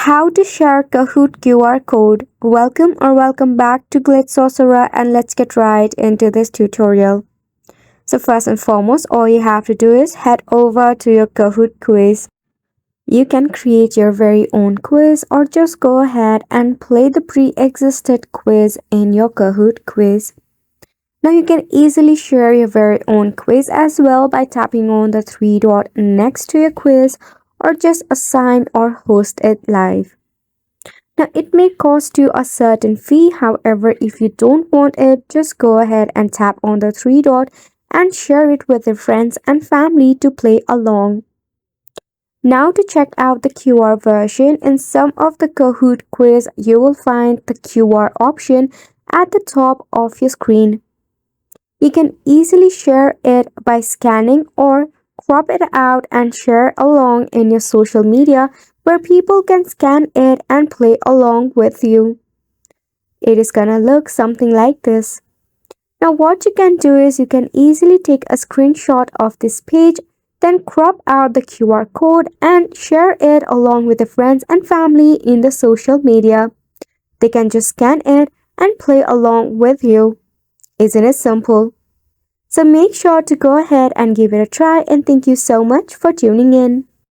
How to share Kahoot QR code. Welcome back to Glitz Sorcerer, and let's get right into this tutorial. So first and foremost, all you have to do is head over to your Kahoot quiz. You can create your very own quiz or just go ahead and play the pre-existed quiz in your Kahoot quiz. Now you can easily share your very own quiz as well by tapping on the three dot next to your quiz or just assign or host it live. Now it may cost you a certain fee, however, if you don't want it, just go ahead and tap on the three dot and share it with your friends and family to play along. Now to check out the QR version, in some of the Kahoot quiz, you will find the QR option at the top of your screen. You can easily share it by scanning or crop it out and share along in your social media where people can scan it and play along with you. It is gonna look something like this. Now what you can do is you can easily take a screenshot of this page, then crop out the QR code and share it along with your friends and family in the social media. They can just scan it and play along with you. Isn't it simple? So make sure to go ahead and give it a try, and thank you so much for tuning in.